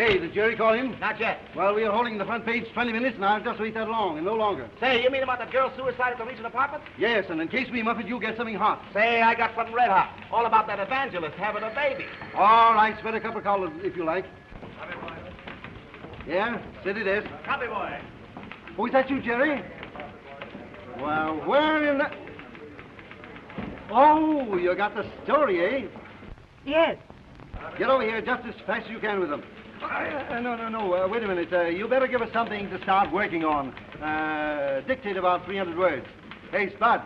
Hey, did Jerry call in? Not yet. Well, we are holding the front page 20 minutes now. Just wait that long and no longer. Say, you mean about that girl's suicide at the Regent Apartment? Yes, and in case we muff it, you get something hot. Say, I got something red hot. All about that evangelist having a baby. All right, spread a couple of colors if you like. Copy, boy. Yeah, city desk. Copy, boy. Oh, is that you, Jerry? Well, where in the... Oh, you got the story, eh? Yes. Get over here just as fast as you can with them. No. Wait a minute. You better give us something to start working on. Dictate about 300 words. Hey, Spud.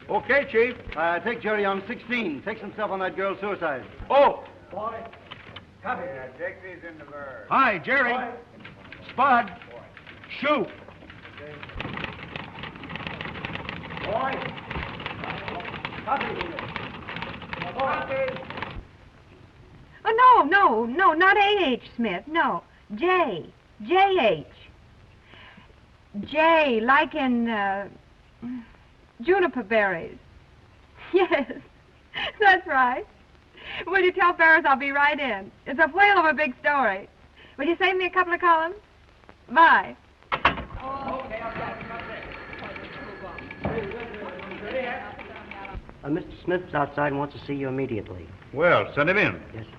Okay, Chief. Take Jerry on 16. Take some stuff on that girl's suicide. Oh! Boy. Copy. Take these in the bird. Hi, Jerry. Boy. Spud. Shoot. Boy. Copy. Copy. Oh, no, not A.H. Smith. No, J. J.H. J, like in, juniper berries. Yes, that's right. Will you tell Ferris I'll be right in? It's a whale of a big story. Will you save me a couple of columns? Bye. Mr. Smith's outside and wants to see you immediately. Well, send him in. Yes, sir.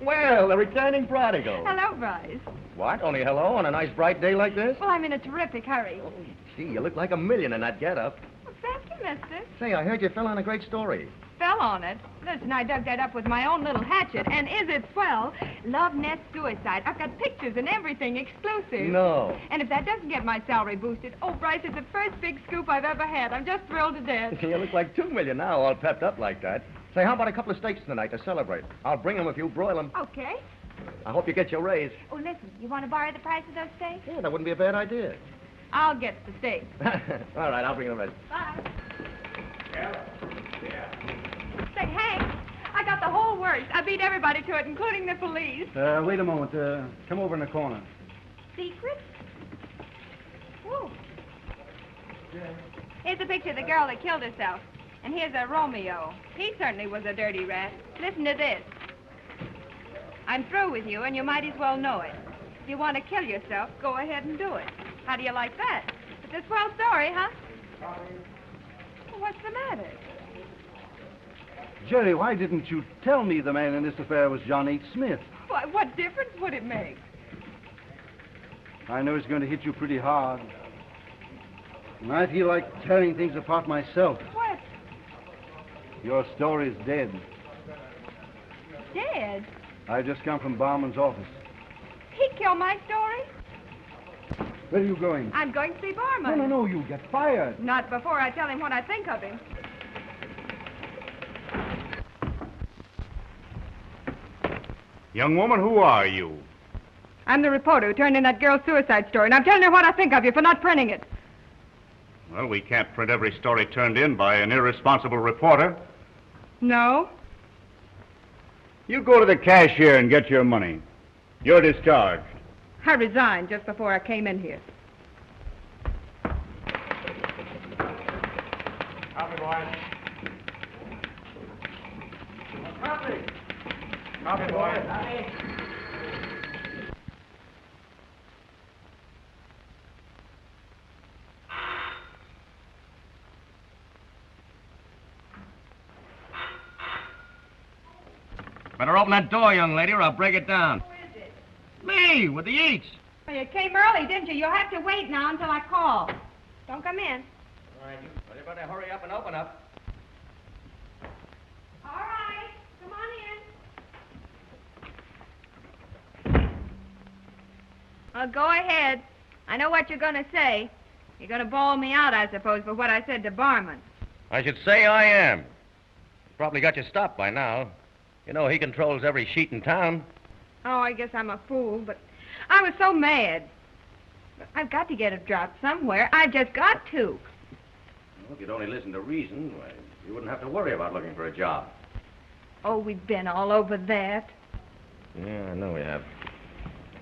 Well, the returning prodigal. Hello, Bryce. What? Only hello on a nice bright day like this? Well, I'm in a terrific hurry. Gee, you look like a million in that getup. Well, thank you, mister. Say, I heard you fell on a great story. Fell on it. Listen, I dug that up with my own little hatchet, and is it swell? Love nest suicide. I've got pictures and everything, exclusive. No. And if that doesn't get my salary boosted, oh, Bryce, it's the first big scoop I've ever had. I'm just thrilled to death. You look like 2 million now, all pepped up like that. Say, how about a couple of steaks tonight to celebrate? I'll bring them if you broil them. Okay. I hope you get your raise. Oh, listen, you want to borrow the price of those steaks? Yeah, that wouldn't be a bad idea. I'll get the steaks. All right, I'll bring them in. Bye. Say, Hank, I got the whole works. I beat everybody to it, including the police. Wait a moment. Come over in the corner. Secret? Whoa. Here's a picture of the girl that killed herself. And here's a Romeo. He certainly was a dirty rat. Listen to this. I'm through with you, and you might as well know it. If you want to kill yourself, go ahead and do it. How do you like that? It's a swell story, huh? Well, what's the matter? Jerry, why didn't you tell me the man in this affair was John H. Smith? Why, what difference would it make? I know it's going to hit you pretty hard. And I feel like tearing things apart myself. What? Your story's dead. Dead? I've just come from Barman's office. He killed my story? Where are you going? I'm going to see Barman. No, you'll get fired. Not before I tell him what I think of him. Young woman, who are you? I'm the reporter who turned in that girl's suicide story, and I'm telling her what I think of you for not printing it. Well, we can't print every story turned in by an irresponsible reporter. No? You go to the cashier and get your money. You're discharged. I resigned just before I came in here. Copy, boy. Copy. Copy, boy. Better open that door, young lady, or I'll break it down. Who is it? Me, with the eats. Well, you came early, didn't you? You'll have to wait now until I call. Don't come in. All right, you better hurry up and open up. All right. Come on in. Well, go ahead. I know what you're going to say. You're going to bawl me out, I suppose, for what I said to Barman. I should say I am. He's probably got you stopped by now. You know, he controls every sheet in town. Oh, I guess I'm a fool, but I was so mad. I've got to get it dropped somewhere. I've just got to. Well, if you'd only listen to reason, why, you wouldn't have to worry about looking for a job. Oh, we've been all over that. Yeah, I know we have.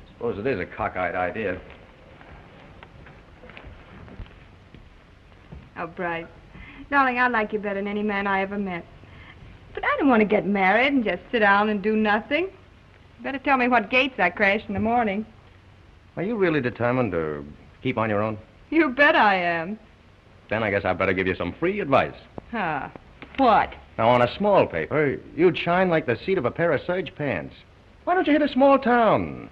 Suppose it is a cockeyed idea. Oh, Bryce. Darling, I like you better than any man I ever met. But I don't want to get married and just sit down and do nothing. You better tell me what gates I crash in the morning. Are you really determined to keep on your own? You bet I am. Then I guess I better give you some free advice. Huh. What? Now, on a small paper, you'd shine like the seat of a pair of serge pants. Why don't you hit a small town?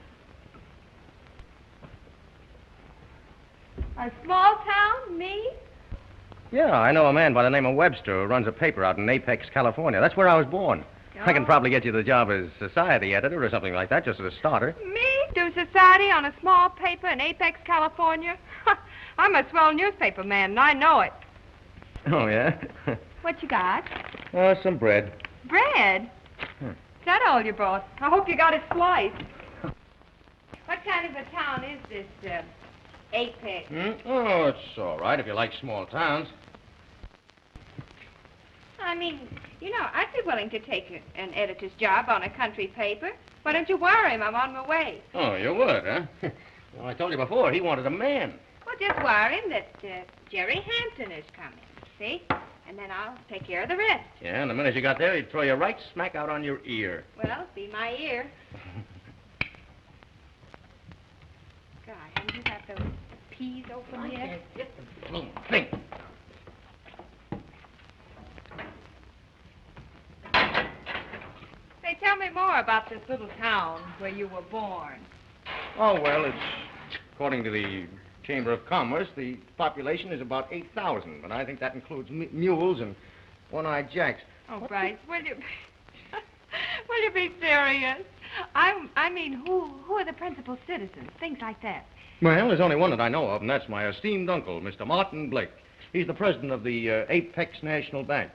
A small town? Me? Yeah, I know a man by the name of Webster who runs a paper out in Apex, California. That's where I was born. I can probably get you the job as society editor or something like that, just as a starter. Me? Do society on a small paper in Apex, California? I'm a swell newspaper man, and I know it. Oh, yeah? What you got? Oh, some bread. Bread? Is that all you brought? I hope you got it sliced. What kind of a town is this, Apex? Oh, it's all right if you like small towns. I mean, you know, I'd be willing to take an editor's job on a country paper. Why don't you wire him? I'm on my way. Oh, you would, huh? Well, I told you before, he wanted a man. Well, just wire him that Jerry Hampton is coming, see? And then I'll take care of the rest. Yeah, and the minute you got there, he'd throw you right smack out on your ear. Well, be my ear. God, haven't you got those peas open yet? Think. Say, tell me more about this little town where you were born. Oh, well, it's according to the Chamber of Commerce, the population is about 8,000, but I think that includes mules and one-eyed jacks. Oh, Bryce, will you... will you be serious? I mean, who are the principal citizens? Things like that. Well, there's only one that I know of, and that's my esteemed uncle, Mr. Martin Blake. He's the president of the Apex National Bank.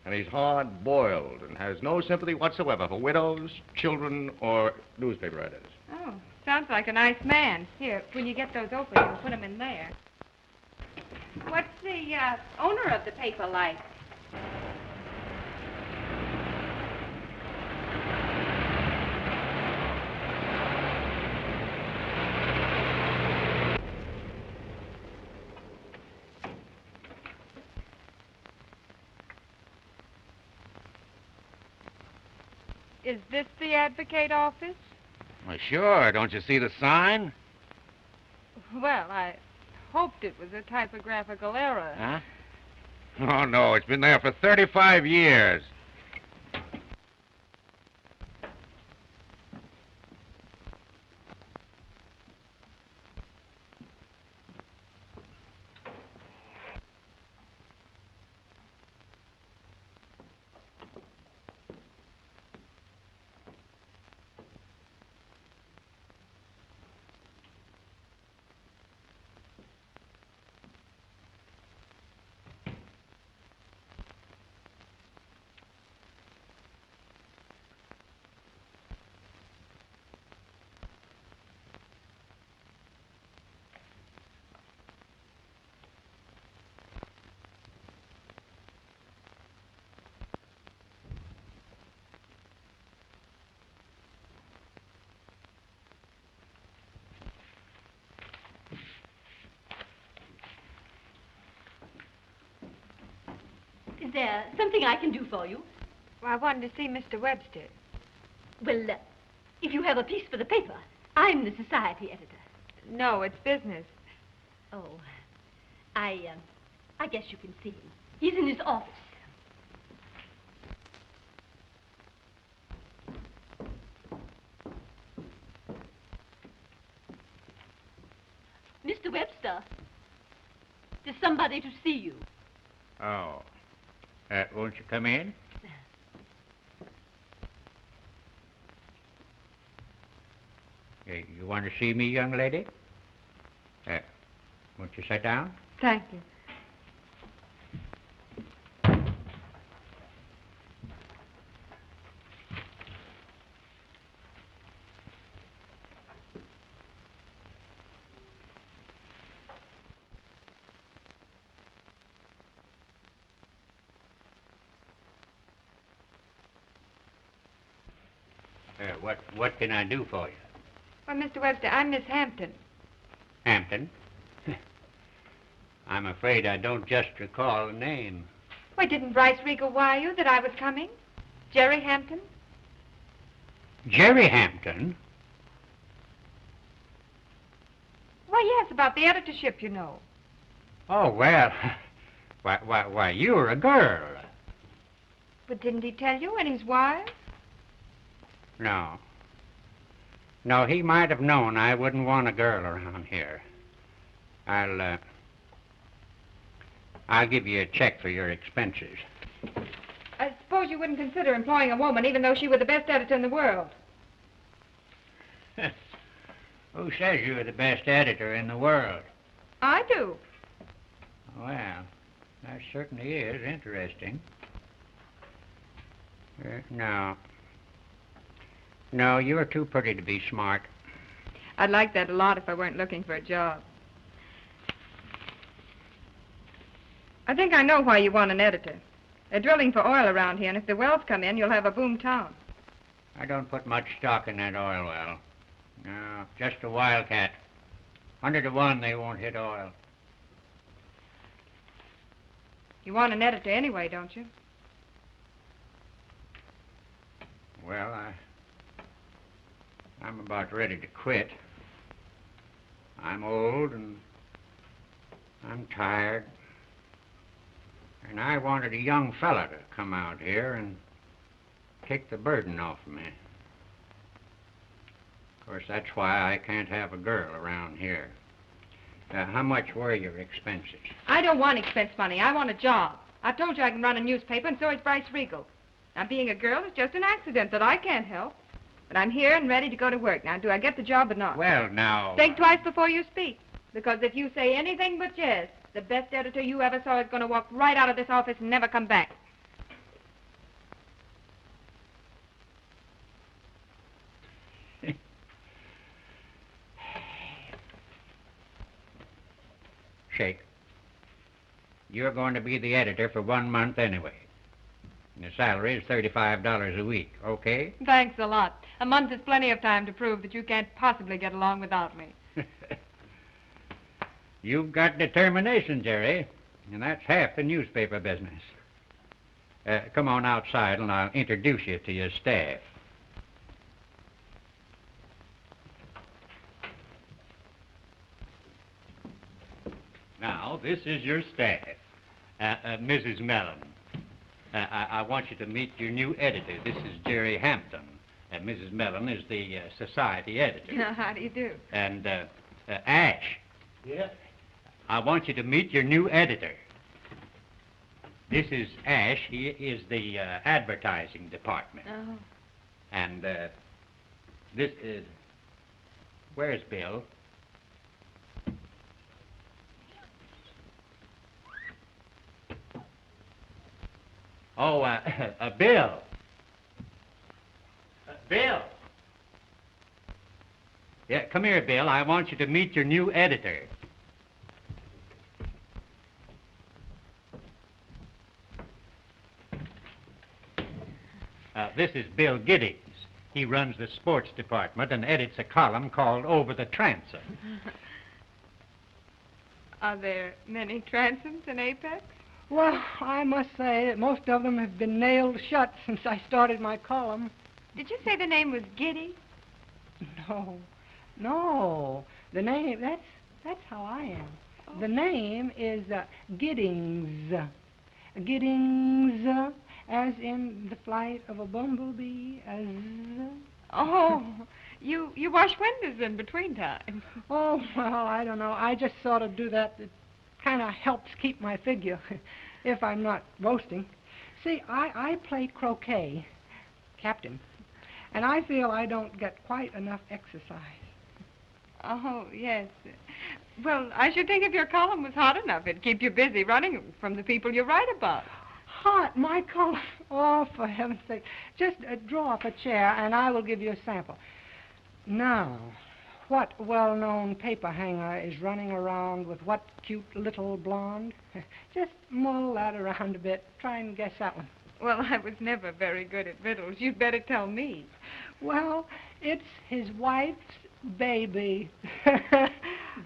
And he's hard-boiled and has no sympathy whatsoever for widows, children, or newspaper editors. Oh, sounds like a nice man. Here, when you get those open, you'll put them in there. What's the owner of the paper like? Is this the Advocate office? Well, sure. Don't you see the sign? Well, I hoped it was a typographical error. Huh? Oh, no. It's been there for 35 years. Is there something I can do for you? Well, I wanted to see Mr. Webster. Well, if you have a piece for the paper, I'm the society editor. No, it's business. Oh, I guess you can see him. He's in his office. Mr. Webster, there's somebody to see you. Oh. Won't you come in? You want to see me, young lady? Won't you sit down? Thank you. What can I do for you? Well, Mr. Webster, I'm Miss Hampton. Hampton? I'm afraid I don't just recall the name. Why, didn't Bryce Regal wire you that I was coming? Jerry Hampton? Jerry Hampton? Why, yes, about the editorship, you know. Oh, well, why, you're a girl. But didn't he tell you and his wife? No. No, he might have known I wouldn't want a girl around here. I'll give you a check for your expenses. I suppose you wouldn't consider employing a woman even though she were the best editor in the world. Who says you're the best editor in the world? I do. Well, that certainly is interesting. No. No, you're too pretty to be smart. I'd like that a lot if I weren't looking for a job. I think I know why you want an editor. They're drilling for oil around here, and if the wells come in, you'll have a boom town. I don't put much stock in that oil well. No, just a wildcat. 100 to 1 they won't hit oil. You want an editor anyway, don't you? Well, I'm about ready to quit. I'm old and I'm tired. And I wanted a young fella to come out here and take the burden off of me. Of course, that's why I can't have a girl around here. How much were your expenses? I don't want expense money. I want a job. I've told you I can run a newspaper, and so is Bryce Regal. Now, being a girl is just an accident that I can't help. But I'm here and ready to go to work. Now, do I get the job or not? Well, now... Think twice before you speak. Because if you say anything but yes, the best editor you ever saw is going to walk right out of this office and never come back. Shake. You're going to be the editor for 1 month anyway. And the salary is $35 a week, okay? Thanks a lot. A month is plenty of time to prove that you can't possibly get along without me. You've got determination, Jerry, and that's half the newspaper business. Come on outside and I'll introduce you to your staff. Now, this is your staff. Mrs. Mellon. I want you to meet your new editor. This is Jerry Hampton. Mrs. Mellon is the society editor. How do you do? And Ash. Yeah? I want you to meet your new editor. This is Ash. He is the advertising department. Oh. And this is... Where's Bill? Oh, Bill. Bill. Yeah, come here, Bill. I want you to meet your new editor. This is Bill Giddings. He runs the sports department and edits a column called Over the Transom. Are there many transoms in Apex? Well, I must say that most of them have been nailed shut since I started my column. Did you say the name was Giddy? No. The name, that's how I am. Oh. The name is Giddings. Giddings, as in the flight of a bumblebee, as... Oh, you wash windows in between times. Oh, well, I don't know. I just sort of do that. It kind of helps keep my figure, if I'm not roasting. See, I played croquet, captain, and I feel I don't get quite enough exercise. Oh, yes. Well, I should think if your column was hot enough, it'd keep you busy running from the people you write about. Hot, my column? Oh, for heaven's sake. Just draw up a chair, and I will give you a sample. Now, what well-known paper hanger is running around with what cute little blonde? Just mull that around a bit. Try and guess that one. Well, I was never very good at riddles. You'd better tell me. Well, it's his wife's baby.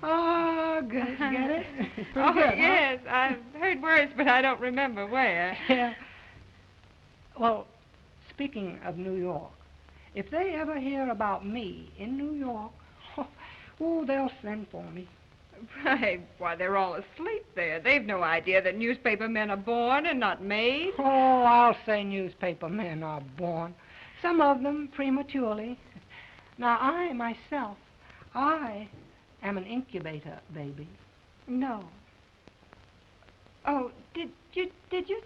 Oh, good. Get it? Oh, good, yes. Huh? I've heard words, but I don't remember where. Yeah. Well, speaking of New York, if they ever hear about me in New York, oh, they'll send for me. Right. Why, they're all asleep there. They've no idea that newspaper men are born and not made. Oh, I'll say newspaper men are born. Some of them prematurely. Now, I, myself, I am an incubator baby. No. Oh, did you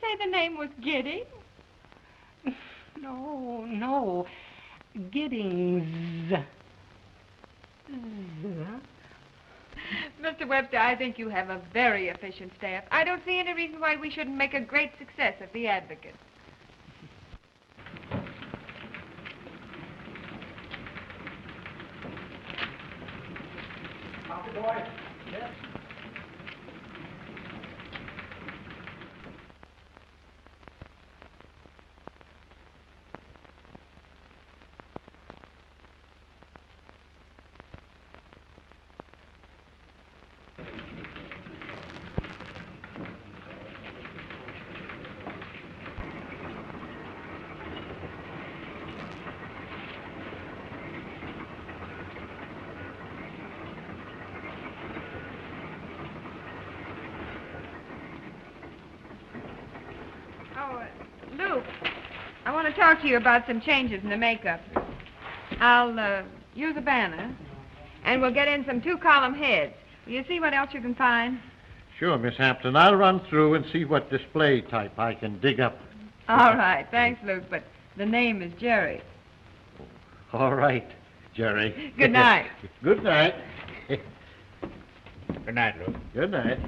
say the name was Giddy? No. Giddings. Mr. Webster, I think you have a very efficient staff. I don't see any reason why we shouldn't make a great success of the Advocate. Copy, boy. Yes. Luke, I want to talk to you about some changes in the makeup. I'll use a banner, and we'll get in some two-column heads. Will you see what else you can find? Sure, Miss Hampton. I'll run through and see what display type I can dig up. All right. Thanks, Luke, but the name is Jerry. All right, Jerry. Good night. Good night. Good night, Luke. Good night.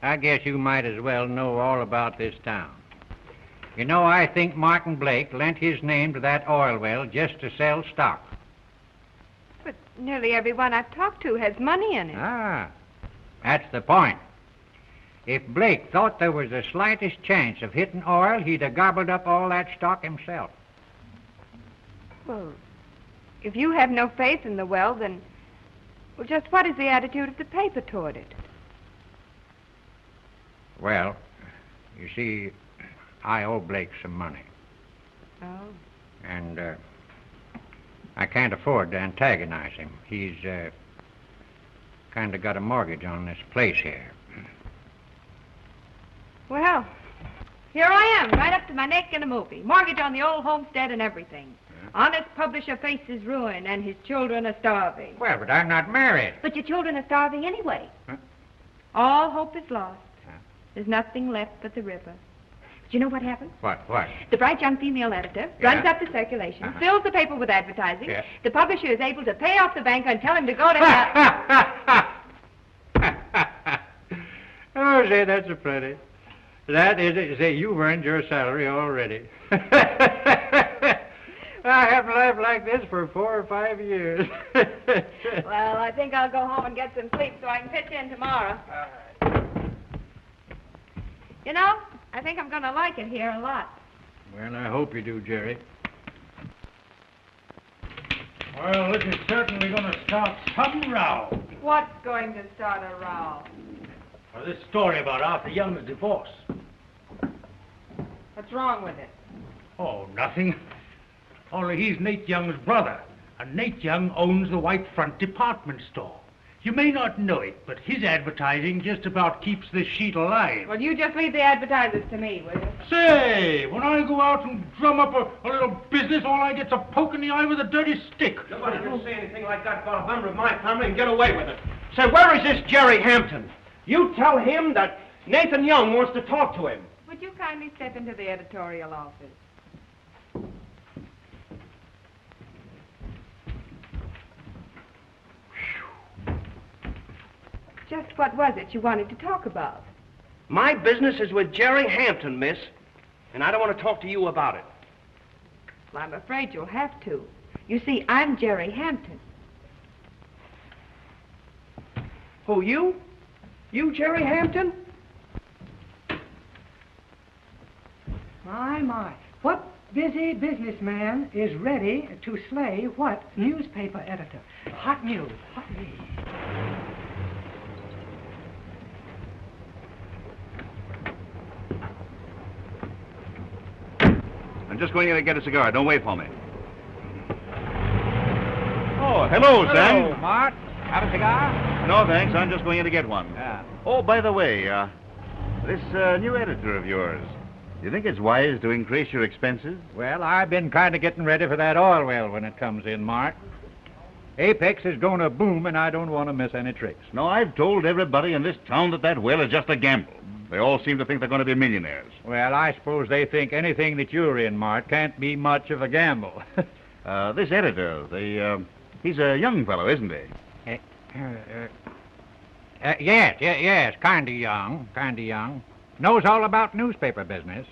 I guess you might as well know all about this town. You know, I think Martin Blake lent his name to that oil well just to sell stock. But nearly everyone I've talked to has money in it. Ah, that's the point. If Blake thought there was the slightest chance of hitting oil, he'd have gobbled up all that stock himself. Well, if you have no faith in the well, then... Well, just what is the attitude of the paper toward it? Well, you see, I owe Blake some money. Oh. And I can't afford to antagonize him. He's kind of got a mortgage on this place here. Well, here I am, right up to my neck in a movie. Mortgage on the old homestead and everything. Honest publisher faces ruin, and his children are starving. Well, but I'm not married. But your children are starving anyway. Huh? All hope is lost. Huh? There's nothing left but the river. Do you know what happens? What? The bright young female editor runs up the circulation, fills the paper with advertising. Yeah. The publisher is able to pay off the banker and tell him to go to hell. Oh, say, that's a plenty. That is it. Say, you've earned your salary already. I haven't laughed like this for 4 or 5 years. Well, I think I'll go home and get some sleep so I can pitch in tomorrow. You know, I think I'm going to like it here a lot. Well, I hope you do, Jerry. Well, this is certainly going to start some row. What's going to start a row? Well, this story about Arthur Young's divorce. What's wrong with it? Oh, nothing. Only he's Nate Young's brother, and Nate Young owns the White Front department store. You may not know it, but his advertising just about keeps this sheet alive. Well, you just leave the advertisers to me, will you? Say, when I go out and drum up a little business, all I get's a poke in the eye with a dirty stick. Nobody can say anything like that about a member of my family and get away with it. Say, where is this Jerry Hampton? You tell him that Nathan Young wants to talk to him. Would you kindly step into the editorial office? Just what was it you wanted to talk about? My business is with Jerry Hampton, miss, and I don't want to talk to you about it. Well, I'm afraid you'll have to. You see, I'm Jerry Hampton. Who, you? You, Jerry Hampton? My. What busy businessman is ready to slay what newspaper editor? Hot news. just going in to get a cigar. Don't wait for me. Oh, hello, Sam. Hello, Mart. Have a cigar? No, thanks. I'm just going in to get one. Yeah. Oh, by the way, this new editor of yours, you think it's wise to increase your expenses? Well, I've been kind of getting ready for that oil well when it comes in, Mart. Apex is going to boom, and I don't want to miss any tricks. No, I've told everybody in this town that well is just a gamble. They all seem to think they're going to be millionaires. Well, I suppose they think anything that you're in, Mart, can't be much of a gamble. This editor, he's a young fellow, isn't he? Yes, kind of young. Knows all about newspaper business.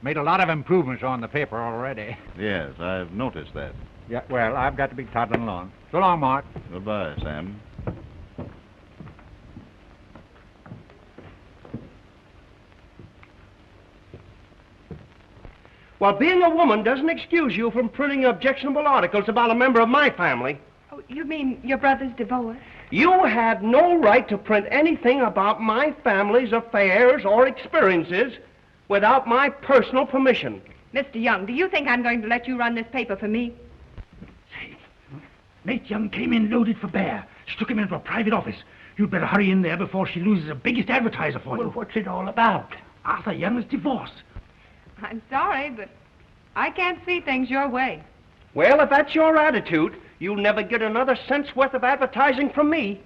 Made a lot of improvements on the paper already. Yes, I've noticed that. Yeah, well, I've got to be toddling along. So long, Mart. Goodbye, Sam. Well, being a woman doesn't excuse you from printing objectionable articles about a member of my family. Oh, you mean your brother's divorce? You had no right to print anything about my family's affairs or experiences without my personal permission. Mr. Young, do you think I'm going to let you run this paper for me? Say, Nate Young came in loaded for bear. She took him into a private office. You'd better hurry in there before she loses the biggest advertiser for you. Well, what's it all about? Arthur Young's divorce. I'm sorry, but I can't see things your way. Well, if that's your attitude, you'll never get another cent's worth of advertising from me.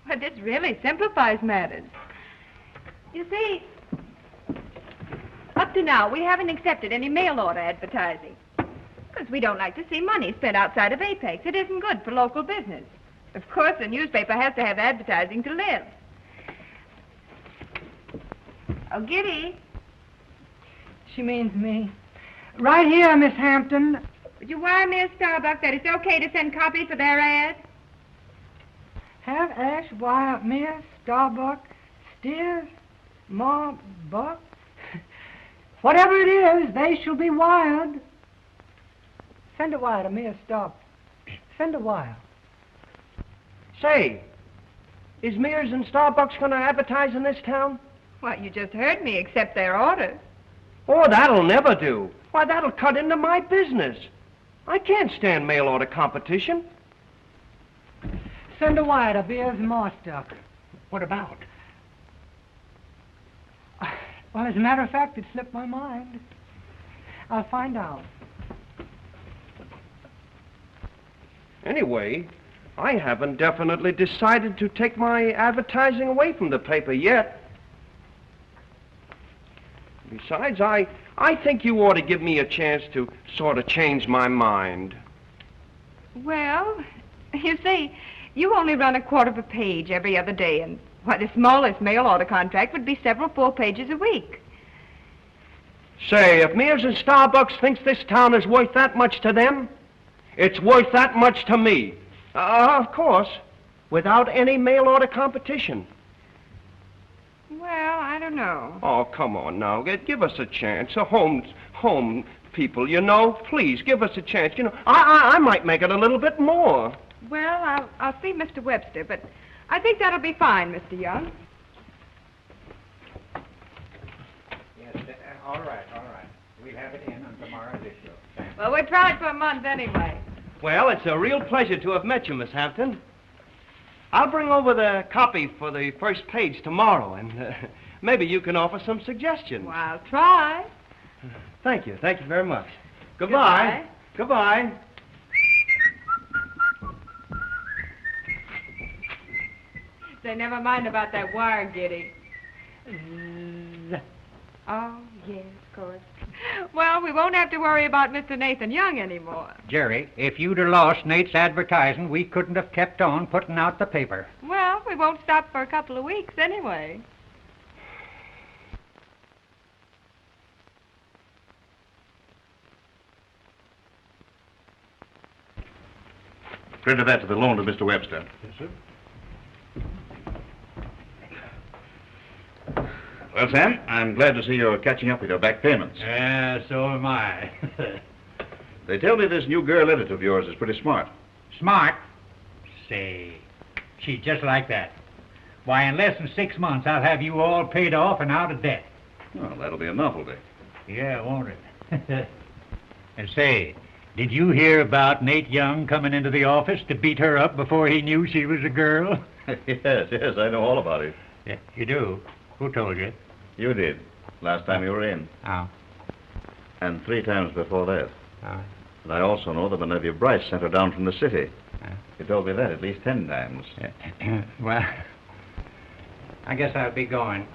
But this really simplifies matters. You see, up to now, we haven't accepted any mail order advertising. Because we don't like to see money spent outside of Apex. It isn't good for local business. Of course, a newspaper has to have advertising to live. Oh, Giddy. She means me. Right here, Miss Hampton. Would you wire me a Starbucks that it's okay to send copies for their ad? Have Ash wire me a Starbucks, Steers, Ma, Buck. Whatever it is, they shall be wired. Send a wire to me a stop. Send a wire. Say, is Mears and Starbucks going to advertise in this town? Well, you just heard me accept their orders. Oh, that'll never do. Why, that'll cut into my business. I can't stand mail order competition. Send a wire to Beers Mostock. What about? Well, as a matter of fact, it slipped my mind. I'll find out. Anyway, I haven't definitely decided to take my advertising away from the paper yet. Besides, I think you ought to give me a chance to sort of change my mind. Well, you see, you only run a quarter of a page every other day, and why, the smallest mail order contract would be several full pages a week. Say, if Mears and Starbucks thinks this town is worth that much to them, it's worth that much to me. Of course, without any mail order competition. Well, I don't know. Oh, come on now. Give us a chance. A home people, you know. Please, give us a chance. You know, I might make it a little bit more. Well, I'll see Mr. Webster, but I think that'll be fine, Mr. Young. Yes, all right. We'll have it in on tomorrow's issue. Thanks. Well, we'll try it for a month anyway. Well, it's a real pleasure to have met you, Miss Hampton. I'll bring over the copy for the first page tomorrow, and maybe you can offer some suggestions. Well, I'll try. Thank you very much. Goodbye. Goodbye. Say, never mind about that wire, Giddy. Oh, yes, of course. Well, we won't have to worry about Mr. Nathan Young anymore. Jerry, if you'd have lost Nate's advertising, we couldn't have kept on putting out the paper. Well, we won't stop for a couple of weeks anyway. Credit that to the loan to Mr. Webster. Yes, sir. Well, Sam, I'm glad to see you're catching up with your back payments. Yeah, so am I. They tell me this new girl editor of yours is pretty smart. Smart? Say, she's just like that. Why, in less than 6 months, I'll have you all paid off and out of debt. Well, that'll be a novelty. Yeah, won't it? And say, did you hear about Nate Young coming into the office to beat her up before he knew she was a girl? Yes, I know all about it. Yeah, you do? Who told you? You did. Last time you were in. Oh. And 3 times before that. Oh. And I also know that my nephew Bryce sent her down from the city. He told me that at least 10 times. Well, I guess I'll be going.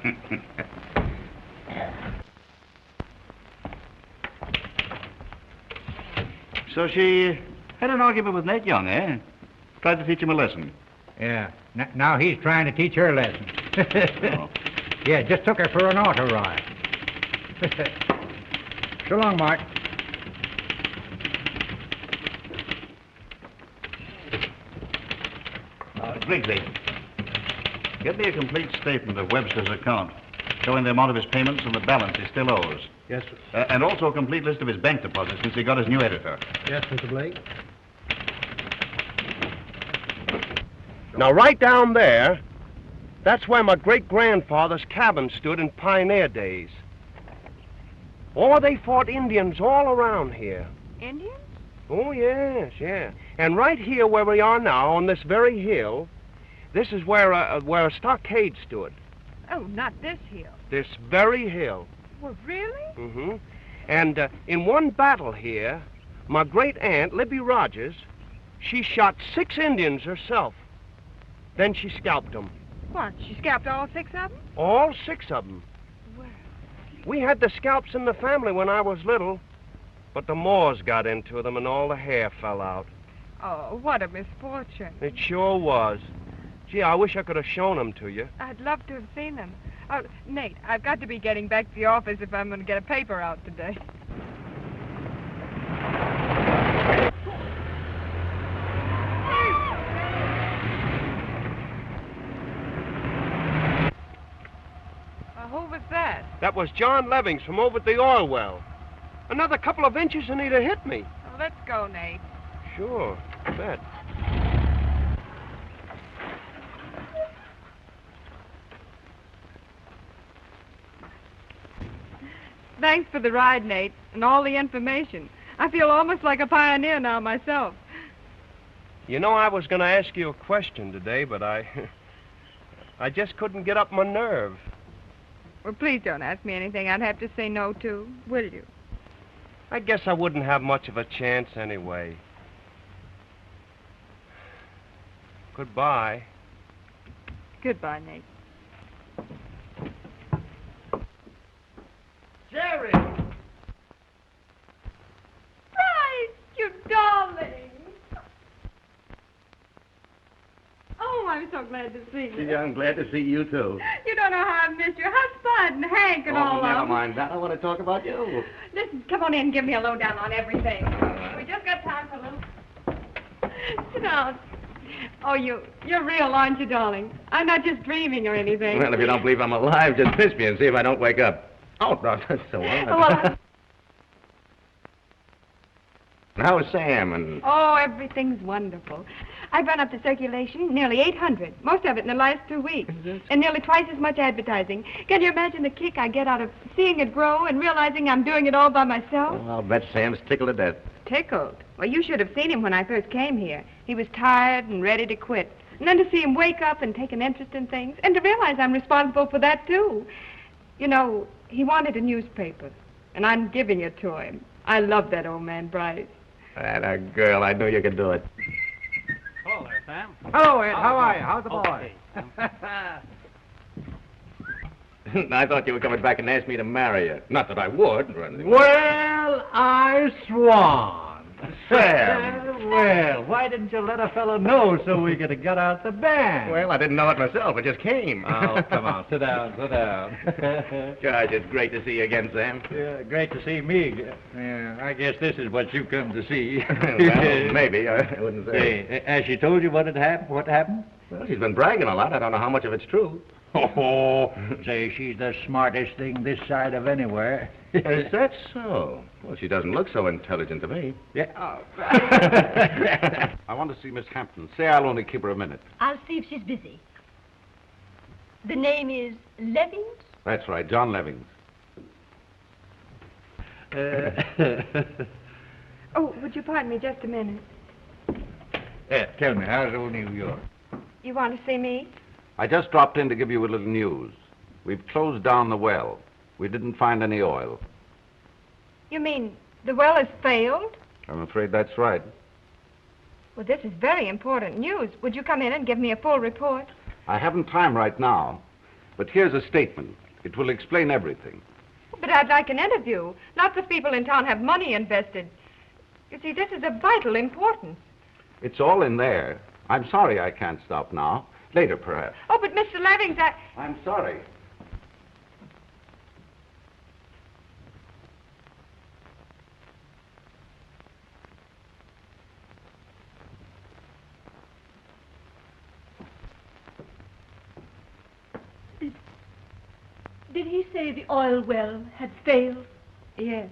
So she had an argument with Nate Young, eh? Tried to teach him a lesson. Yeah. Now he's trying to teach her a lesson. Oh. Yeah, just took her for an auto ride. So long, Mark. Griggsy, get me a complete statement of Webster's account, showing the amount of his payments and the balance he still owes. Yes, sir. And also a complete list of his bank deposits since he got his new editor. Yes, Mr. Blake. Now, right down there, that's where my great-grandfather's cabin stood in pioneer days. Oh, they fought Indians all around here. Indians? Oh, yes, yeah. And right here where we are now, on this very hill, this is where a stockade stood. Oh, not this hill. This very hill. Well, really? Mm-hmm. And in one battle here, my great-aunt, Libby Rogers, she shot 6 Indians herself. Then she scalped them. What, she scalped all 6 of them? All 6 of them. Well. We had the scalps in the family when I was little, but the Moors got into them and all the hair fell out. Oh, what a misfortune. It sure was. Gee, I wish I could have shown them to you. I'd love to have seen them. Oh, Nate, I've got to be getting back to the office if I'm going to get a paper out today. Who was that? That was John Levings from over at the oil well. Another couple of inches and he'd have hit me. Well, let's go, Nate. Sure, bet. Thanks for the ride, Nate, and all the information. I feel almost like a pioneer now myself. You know, I was going to ask you a question today, but I just couldn't get up my nerve. Well, please don't ask me anything I'd have to say no to, will you? I guess I wouldn't have much of a chance anyway. Goodbye. Goodbye, Nate. Jerry! Bryce, you darling! Oh, I'm so glad to see you. Yeah, I'm glad to see you, too. You don't know how I've missed you. How's Spud and Hank and all of them? Never mind that. I want to talk about you. Listen, come on in and give me a lowdown on everything. We just got time for a little... Sit down. Oh, you're real, aren't you, darling? I'm not just dreaming or anything. Well, if you don't believe I'm alive, just pinch me and see if I don't wake up. Oh, no, that's so odd. Well, How's Sam and... Oh, everything's wonderful. I've run up the circulation, nearly 800, most of it in the last 2 weeks, and nearly twice as much advertising. Can you imagine the kick I get out of seeing it grow and realizing I'm doing it all by myself? Oh, I'll bet Sam's tickled to death. Tickled? Well, you should have seen him when I first came here. He was tired and ready to quit. And then to see him wake up and take an interest in things, and to realize I'm responsible for that, too. You know, he wanted a newspaper, and I'm giving it to him. I love that old man, Bryce. That a girl. I knew you could do it. Hello there, Sam. Hello, Ed. How are you? How's the boy? I thought you were coming back and ask me to marry you. Not that I would or anything. Well, I swan. Sam. Well, why didn't you let a fellow know so we could have got out the band? Well, I didn't know it myself. It just came. Oh, come on. Sit down, sit down. Gosh, it's great to see you again, Sam. Yeah, great to see me again. Yeah, I guess this is what you come to see. Well, maybe. I wouldn't say. Hey, has she told you what happened? What happened? Well, she's been bragging a lot. I don't know how much of it's true. Oh, say, she's the smartest thing this side of anywhere. Is that so? Well, she doesn't look so intelligent to me. Yeah. I want to see Miss Hampton. Say I'll only keep her a minute. I'll see if she's busy. The name is Levings? That's right, John Levings. Oh, would you pardon me just a minute? Yeah, tell me, how's old New York? You want to see me? I just dropped in to give you a little news. We've closed down the well. We didn't find any oil. You mean the well has failed? I'm afraid that's right. Well, this is very important news. Would you come in and give me a full report? I haven't time right now, but here's a statement. It will explain everything. But I'd like an interview. Lots of people in town have money invested. You see, this is of vital importance. It's all in there. I'm sorry I can't stop now. Later, perhaps. Oh, but Mr. Levings, I'm sorry. Did he say the oil well had failed? Yes.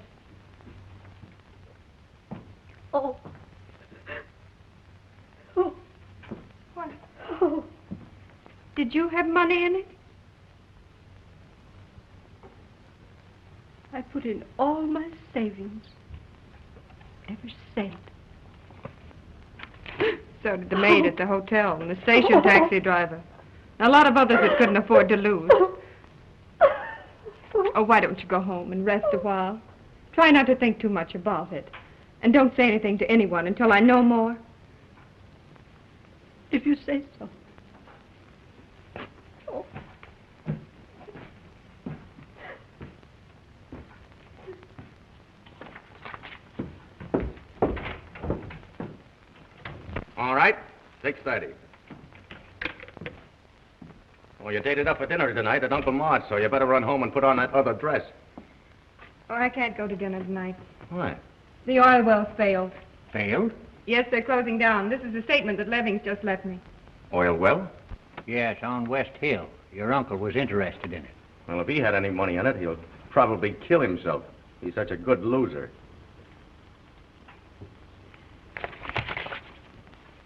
Oh. Oh. What? Oh. Did you have money in it? I put in all my savings. Every cent. So did the maid at the hotel and the station taxi driver. A lot of others that couldn't afford to lose. Oh, why don't you go home and rest a while? Try not to think too much about it. And don't say anything to anyone until I know more. If you say so. Oh. All right, 6:30. Well, you dated up for dinner tonight at Uncle Maud's, so you better run home and put on that other dress. Oh, I can't go to dinner tonight. Why? The oil well failed. Failed? Yes, they're closing down. This is the statement that Levings just left me. Oil well? Yes, on West Hill. Your uncle was interested in it. Well, if he had any money in it, he'll probably kill himself. He's such a good loser.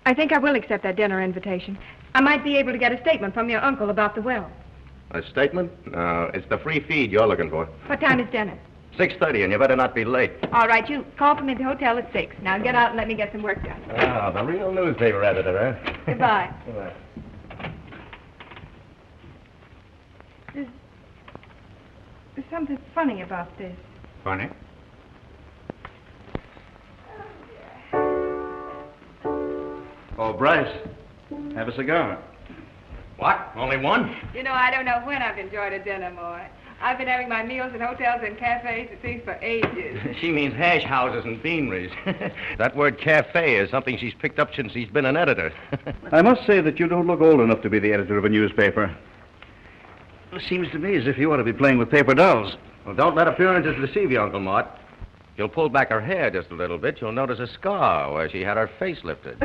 I think I will accept that dinner invitation. I might be able to get a statement from your uncle about the well. A statement? No, it's the free feed you're looking for. What time is dinner? 6:30, and you better not be late. All right, you call for me at the hotel at 6. Now get out and let me get some work done. Ah, the real newspaper editor, huh? Goodbye. Goodbye. There's something funny about this. Funny? Oh, Bryce, have a cigar. What? Only one? You know, I don't know when I've enjoyed a dinner more. I've been having my meals in hotels and cafes, it seems, for ages. She means hash houses and beaneries. That word cafe is something she's picked up since she's been an editor. I must say that you don't look old enough to be the editor of a newspaper. It seems to me as if you ought to be playing with paper dolls. Well, don't let appearances deceive you, Uncle Mort. If you'll pull back her hair just a little bit, you'll notice a scar where she had her face lifted.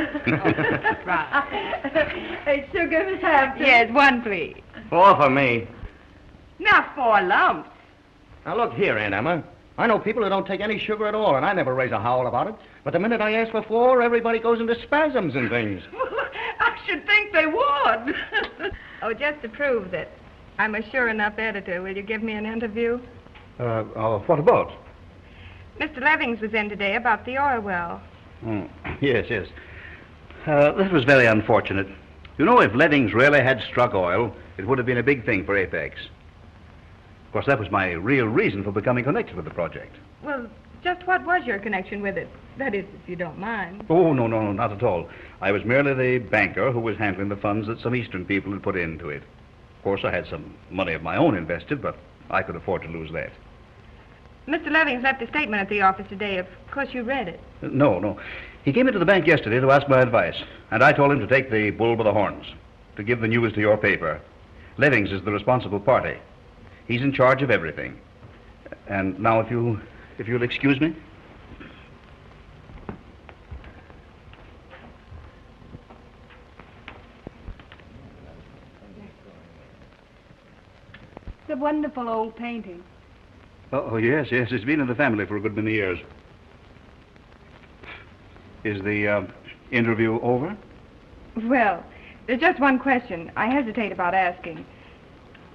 Hey, sugar, Miss Hampton. Yes, one, please. 4 for me. Not 4 lumps. Now, look here, Aunt Emma. I know people who don't take any sugar at all, and I never raise a howl about it. But the minute I ask for 4, everybody goes into spasms and things. I should think they would. Oh, just to prove that I'm a sure enough editor, will you give me an interview? What about? Mr. Levings was in today about the oil well. Yes. That was very unfortunate. You know, if Levings really had struck oil, it would have been a big thing for Apex. Of course, that was my real reason for becoming connected with the project. Well, just what was your connection with it? That is, if you don't mind. Oh, no, not at all. I was merely the banker who was handling the funds that some Eastern people had put into it. Of course, I had some money of my own invested, but I could afford to lose that. Mr. Levings left a statement at the office today. Of course, you read it. No. He came into the bank yesterday to ask my advice, and I told him to take the bull by the horns, to give the news to your paper. Levings is the responsible party. He's in charge of everything. And now, if you'll excuse me. It's a wonderful old painting. Oh, yes. It's been in the family for a good many years. Is the interview over? Well, there's just one question I hesitate about asking.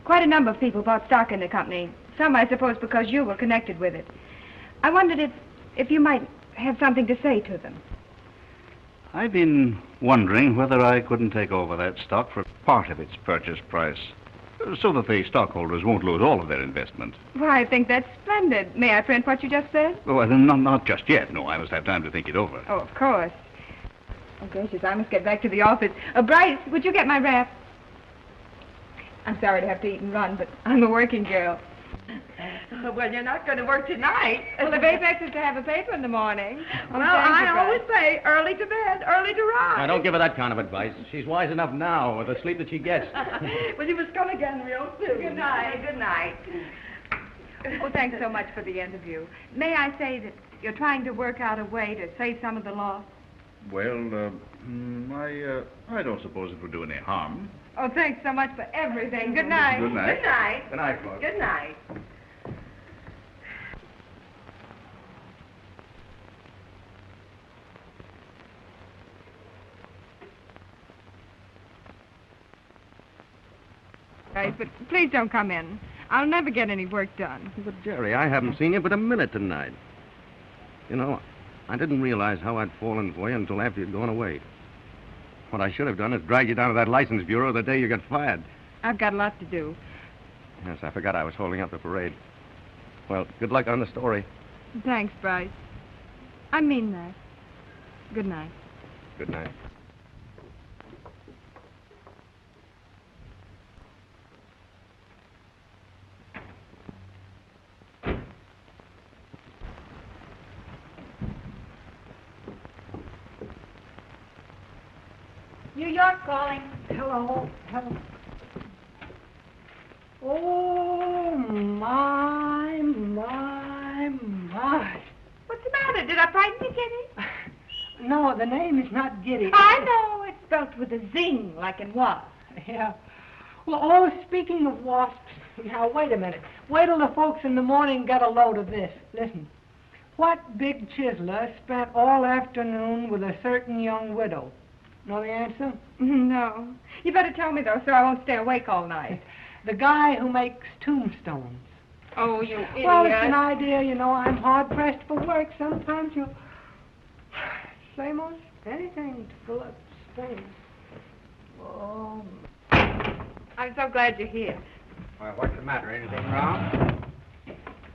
Quite a number of people bought stock in the company. Some, I suppose, because you were connected with it. I wondered if you might have something to say to them. I've been wondering whether I couldn't take over that stock for part of its purchase price, so that the stockholders won't lose all of their investment. Why, I think that's splendid. May I print what you just said? Well, not just yet. No, I must have time to think it over. Oh, of course. Oh, gracious, I must get back to the office. Bryce, would you get my wrap? I'm sorry to have to eat and run, but I'm a working girl. Well, you're not going to work tonight. Well, if Apex is to have a paper in the morning. Well, I always say early to bed, early to rise. Now, don't give her that kind of advice. She's wise enough now with the sleep that she gets. Well, you must come again real soon. Good night. Good night. Well, thanks so much for the interview. May I say that you're trying to work out a way to save some of the loss? Well, I don't suppose it would do any harm. Oh, thanks so much for everything. Good night. Good night. Good night. Good night, Claude. Good night. Right, but please don't come in. I'll never get any work done. But, Jerry, I haven't seen you but a minute tonight. You know, I didn't realize how I'd fallen for you until after you'd gone away. What I should have done is drag you down to that license bureau the day you got fired. I've got a lot to do. Yes, I forgot I was holding up the parade. Well, good luck on the story. Thanks, Bryce. I mean that. Good night. Good night. New York calling. Hello. Oh, my. What's the matter? Did I frighten you, Kitty? No, the name is not Giddy. I know. It's spelt with a zing, like in wasp. Yeah. Well, speaking of wasps, now, wait a minute. Wait till the folks in the morning get a load of this. Listen. What big chiseler spent all afternoon with a certain young widow? Know the answer? No. You better tell me, though, so I won't stay awake all night. The guy who makes tombstones. Oh, you idiot. Well, it's an idea, you know. I'm hard-pressed for work. Sometimes you say most anything to fill up space. Oh. I'm so glad you're here. Well, what's the matter? Anything wrong?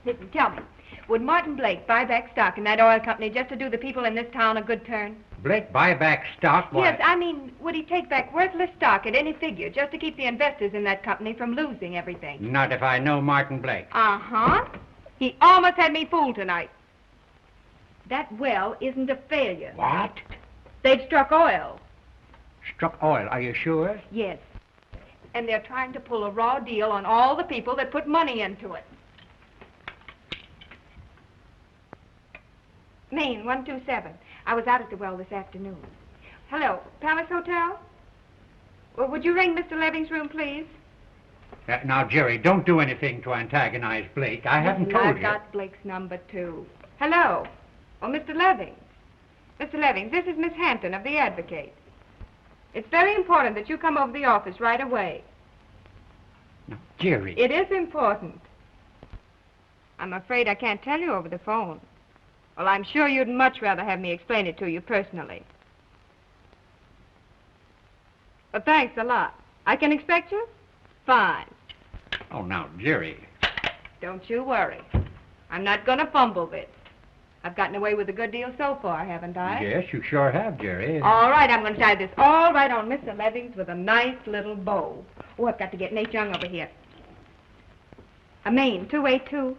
Listen, tell me, would Martin Blake buy back stock in that oil company just to do the people in this town a good turn? Blake buy back stock? Why? Yes, I mean, would he take back worthless stock at any figure just to keep the investors in that company from losing everything? Not if I know Martin Blake. Uh-huh. He almost had me fooled tonight. That well isn't a failure. What? They've struck oil. Struck oil, are you sure? Yes. And they're trying to pull a raw deal on all the people that put money into it. Maine, 127. I was out at the well this afternoon. Hello, Palace Hotel? Well, would you ring Mr. Leving's room, please? Now, Jerry, don't do anything to antagonize Blake. I haven't told you. I've got Blake's number, too. Hello? Oh, Mr. Leving. Mr. Leving, this is Miss Hampton of the Advocate. It's very important that you come over to the office right away. No, Jerry. It is important. I'm afraid I can't tell you over the phone. Well, I'm sure you'd much rather have me explain it to you personally. But thanks a lot. I can expect you? Fine. Oh, now, Jerry. Don't you worry. I'm not going to fumble this. I've gotten away with a good deal so far, haven't I? Yes, you sure have, Jerry. All right, I'm going to tie this all right on Mr. Leving's with a nice little bow. Oh, I've got to get Nate Young over here. Maine, 282.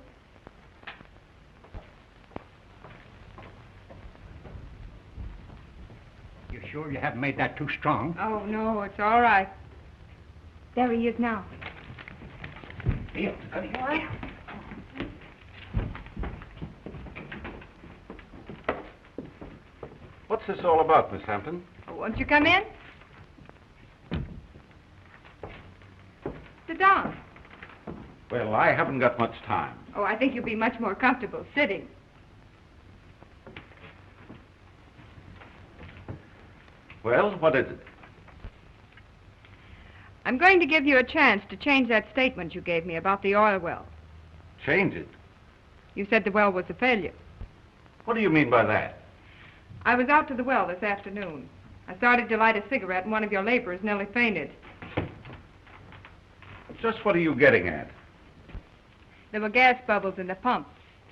You sure you haven't made that too strong? Oh, no, it's all right. There he is now. Here, What? What's this all about, Miss Hampton? Oh, won't you come in? Sit down. Well, I haven't got much time. Oh, I think you'll be much more comfortable sitting. Well, what is it? I'm going to give you a chance to change that statement you gave me about the oil well. Change it. You said the well was a failure. What do you mean by that? I was out to the well this afternoon. I started to light a cigarette, and one of your laborers nearly fainted. Just what are you getting at? There were gas bubbles in the pumps,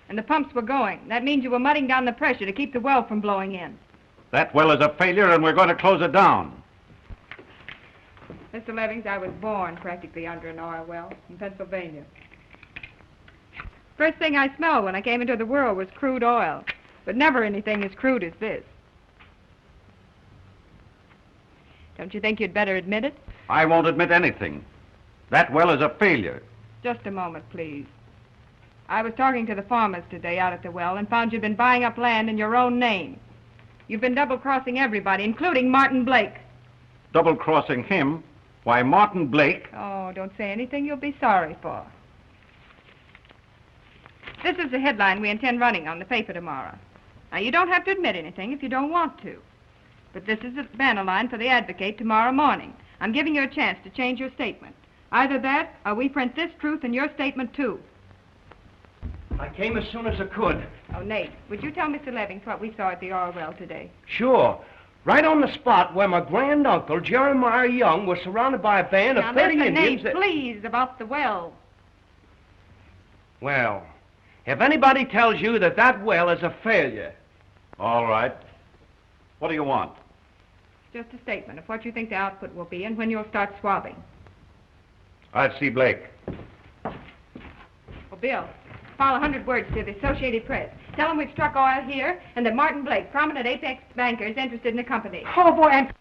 and the pumps were going. That means you were mudding down the pressure to keep the well from blowing in. That well is a failure, and we're going to close it down. Mr. Levings, I was born practically under an oil well in Pennsylvania. First thing I smelled when I came into the world was crude oil, but never anything as crude as this. Don't you think you'd better admit it? I won't admit anything. That well is a failure. Just a moment, please. I was talking to the farmers today out at the well and found you'd been buying up land in your own name. You've been double-crossing everybody, including Martin Blake. Double-crossing him? Why, Martin Blake... Oh, don't say anything you'll be sorry for. This is the headline we intend running on the paper tomorrow. Now, you don't have to admit anything if you don't want to. But this is the banner line for the Advocate tomorrow morning. I'm giving you a chance to change your statement. Either that, or we print this truth in your statement, too. I came as soon as I could. Oh, Nate, would you tell Mr. Levings what we saw at the oil well today? Sure. Right on the spot where my granduncle, Jeremiah Young, was surrounded by a band now of 30 listen, Indians... Nate, please, about the well. Well, if anybody tells you that that well is a failure... All right. What do you want? Just a statement of what you think the output will be and when you'll start swabbing. I'll see Blake. Well, Bill, file 100 words to the Associated Press. Tell them we've struck oil here and that Martin Blake, prominent Apex banker, is interested in the company. Oh, boy, and...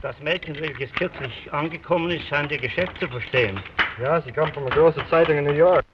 Das Mädchen ist kürzlich angekommen ist, scheint ihr Geschäft zu verstehen. Ja, sie kommt von einer großen Zeitung in New York.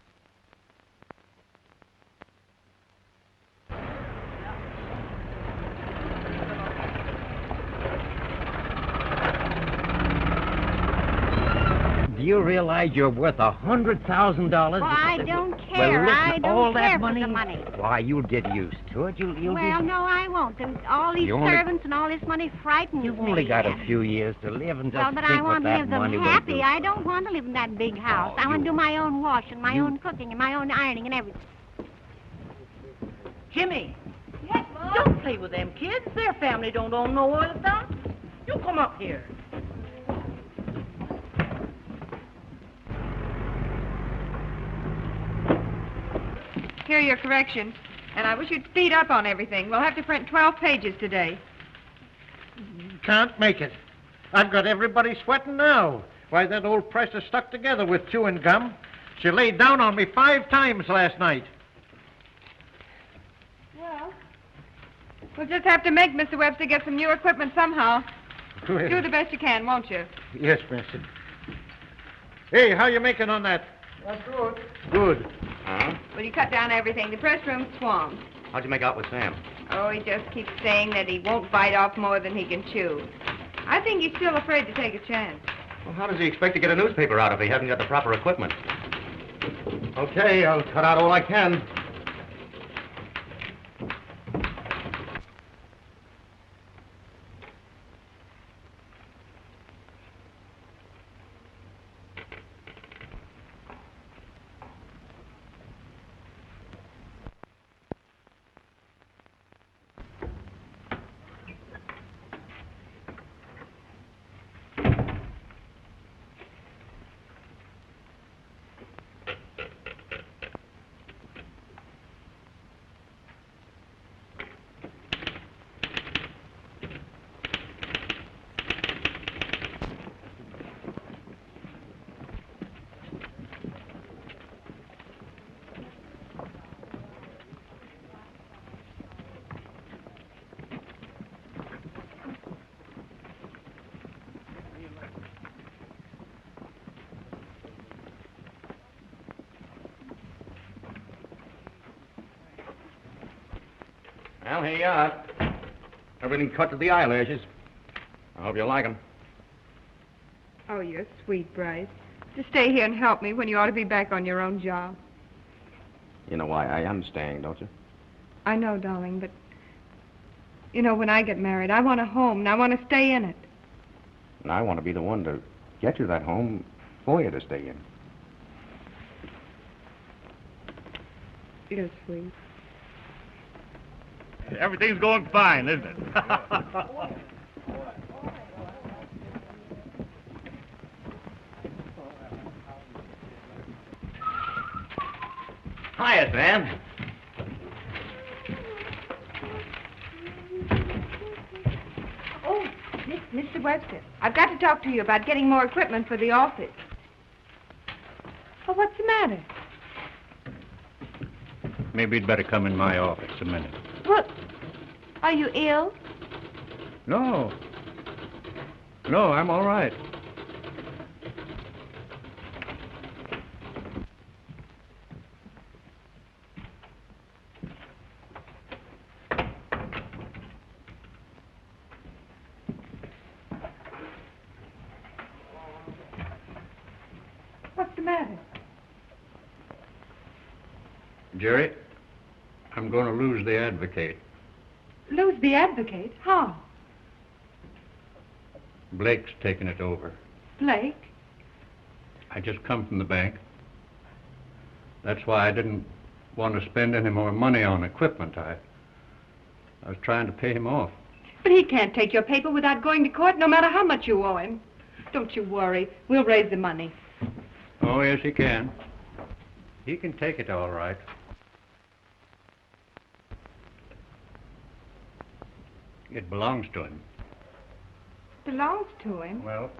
Do you realize you're worth $100,000? Well, I don't care. Well, I listen, don't all care that for money? the money. Why, you'll get used to it. You'll Well, be... no, I won't. And all these You only- servants and all this money frightens You've me. only got a few years to live, and just Well, but think I what want to that live them money will happy. do. I don't want to live in that big house. I want to do my own washing, my own cooking, and my own ironing and everything. Jimmy, don't play with them kids. Their family don't own no oil dump. You come up here. Here are your corrections. And I wish you'd speed up on everything. We'll have to print 12 pages today. Can't make it. I've got everybody sweating now. Why, that old press is stuck together with chewing gum. She laid down on me 5 times last night. Well, we'll just have to make Mr. Webster get some new equipment somehow. Well. Do the best you can, won't you? Yes, Mister. Hey, how you making on that? That's good. Good. Huh? Will you cut down everything? The press room's swamped. How'd you make out with Sam? Oh, he just keeps saying that he won't bite off more than he can chew. I think he's still afraid to take a chance. Well, how does he expect to get a newspaper out if he hasn't got the proper equipment? Okay, I'll cut out all I can. Well, here you are. Everything cut to the eyelashes. I hope you like 'em. Oh, you're sweet, Bryce. To stay here and help me when you ought to be back on your own job. You know why I am staying, don't you? I know, darling, but... You know, when I get married, I want a home, and I want to stay in it. And I want to be the one to get you that home for you to stay in. You're sweet. Everything's going fine, isn't it? Hiya, Sam. Oh, Mr. Webster, I've got to talk to you about getting more equipment for the office. Oh, what's the matter? Maybe you'd better come in my office a minute. What? Are you ill? No. No, I'm all right. What's the matter? Jerry, I'm going to lose the Advocate. Lose the Advocate? How? Blake's taking it over. Blake? I just come from the bank. That's why I didn't want to spend any more money on equipment. I was trying to pay him off. But he can't take your paper without going to court, no matter how much you owe him. Don't you worry. We'll raise the money. Oh, yes, he can. He can take it all right. It belongs to him. Belongs to him? Well,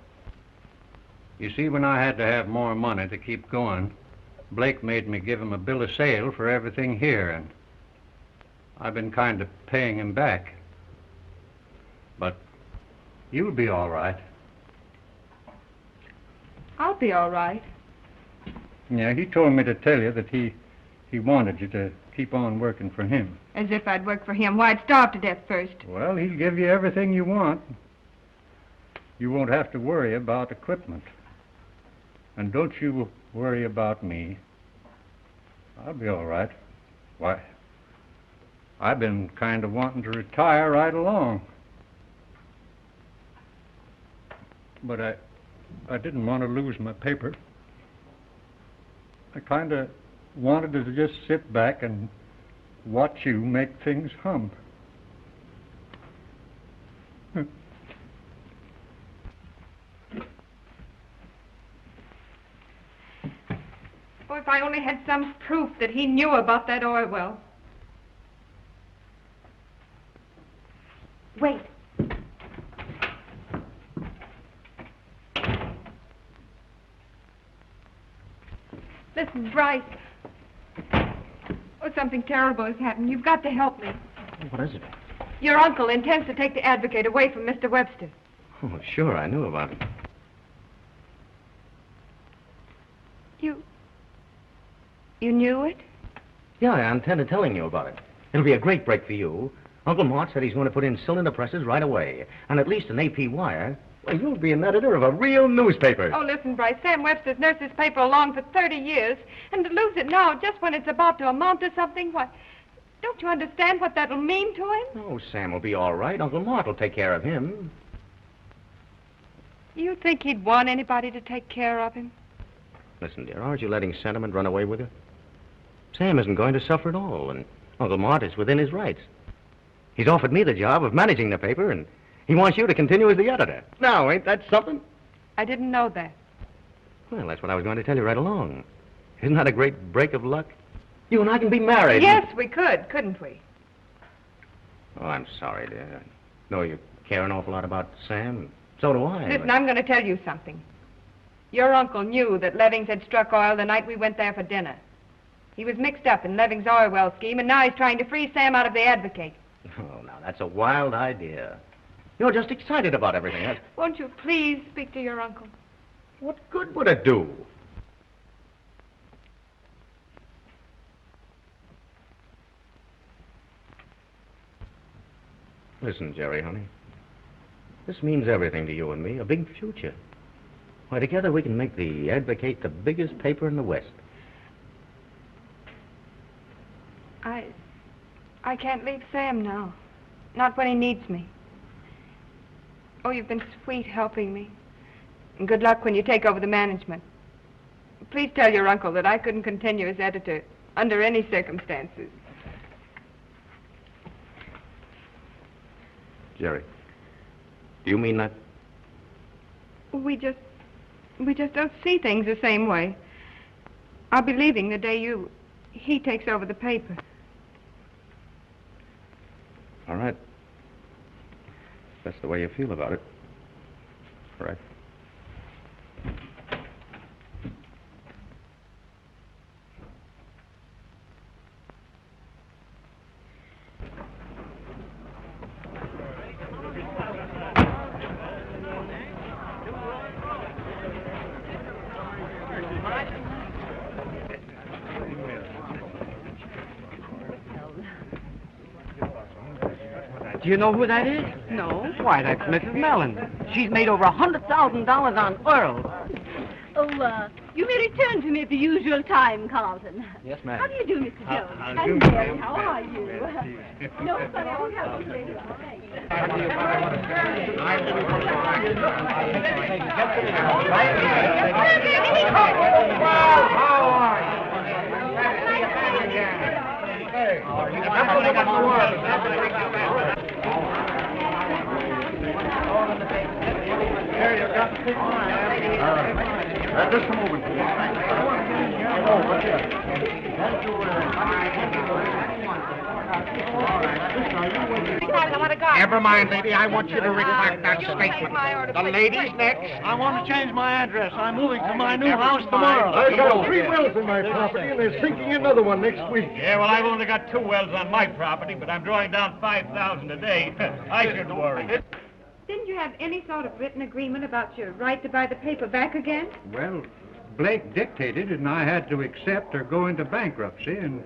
you see, when I had to have more money to keep going, Blake made me give him a bill of sale for everything here, and I've been kind of paying him back. But you'll be all right. I'll be all right. Yeah, he told me to tell you that he wanted you to keep on working for him. As if I'd work for him. Why, I'd starve to death first. Well, he'll give you everything you want. You won't have to worry about equipment. And don't you worry about me. I'll be all right. Why, I've been kind of wanting to retire right along. But I didn't want to lose my paper. I kind of wanted to just sit back and watch you make things hum. Oh, if I only had some proof that he knew about that oil well. Wait. Listen, Bryce. Oh, something terrible has happened. You've got to help me. What is it? Your uncle intends to take the Advocate away from Mr. Webster. Oh, sure, I knew about it. You knew it? Yeah, I intended telling you about it. It'll be a great break for you. Uncle Mort said he's going to put in cylinder presses right away. And at least an AP wire. Well, you'll be an editor of a real newspaper. Oh, listen, Bryce. Sam Webster's nursed his paper along for 30 years. And to lose it now, just when it's about to amount to something, what? Don't you understand what that'll mean to him? Oh, Sam will be all right. Uncle Mort will take care of him. You think he'd want anybody to take care of him? Listen, dear, aren't you letting sentiment run away with you? Sam isn't going to suffer at all, and Uncle Mort is within his rights. He's offered me the job of managing the paper, and he wants you to continue as the editor. Now, ain't that something? I didn't know that. Well, that's what I was going to tell you right along. Isn't that a great break of luck? You and I can be married. Yes, we could, couldn't we? Oh, I'm sorry, dear. I know you care an awful lot about Sam, and so do I. Listen, I'm going to tell you something. Your uncle knew that Levings had struck oil the night we went there for dinner. He was mixed up in Levings' oil well scheme, and now he's trying to free Sam out of the Advocate. Oh, now, that's a wild idea. You're just excited about everything. Won't you please speak to your uncle? What good would it do? Listen, Jerry, honey. This means everything to you and me, a big future. Why, together we can make the Advocate the biggest paper in the West. I can't leave Sam now. Not when he needs me. Oh, you've been sweet helping me. And good luck when you take over the management. Please tell your uncle that I couldn't continue as editor under any circumstances. Jerry, do you mean that? We just don't see things the same way. I'll be leaving the day he takes over the paper. All right. That's the way you feel about it. All right. Do you know who that is? No. Why, that's Mrs. Mellon. She's made over $100,000 on oil. Oh, you may return to me at the usual time, Carlton. Yes, ma'am. How do you do, Mr. Jones? How do And you, Mary, ma'am? how are you? No, but I won't help you later on. Just a moment, please. Never mind, lady. I want you to retract that statement. The lady's next. I want to change my address. I'm moving to my new house tomorrow. I've got 3 wells in my property, and they're sinking another one next week. Yeah, well, I've only got 2 wells on my property, but I'm drawing down 5,000 a day. I shouldn't worry. Didn't you have any sort of written agreement about your right to buy the paper back again? Well, Blake dictated it, and I had to accept or go into bankruptcy, and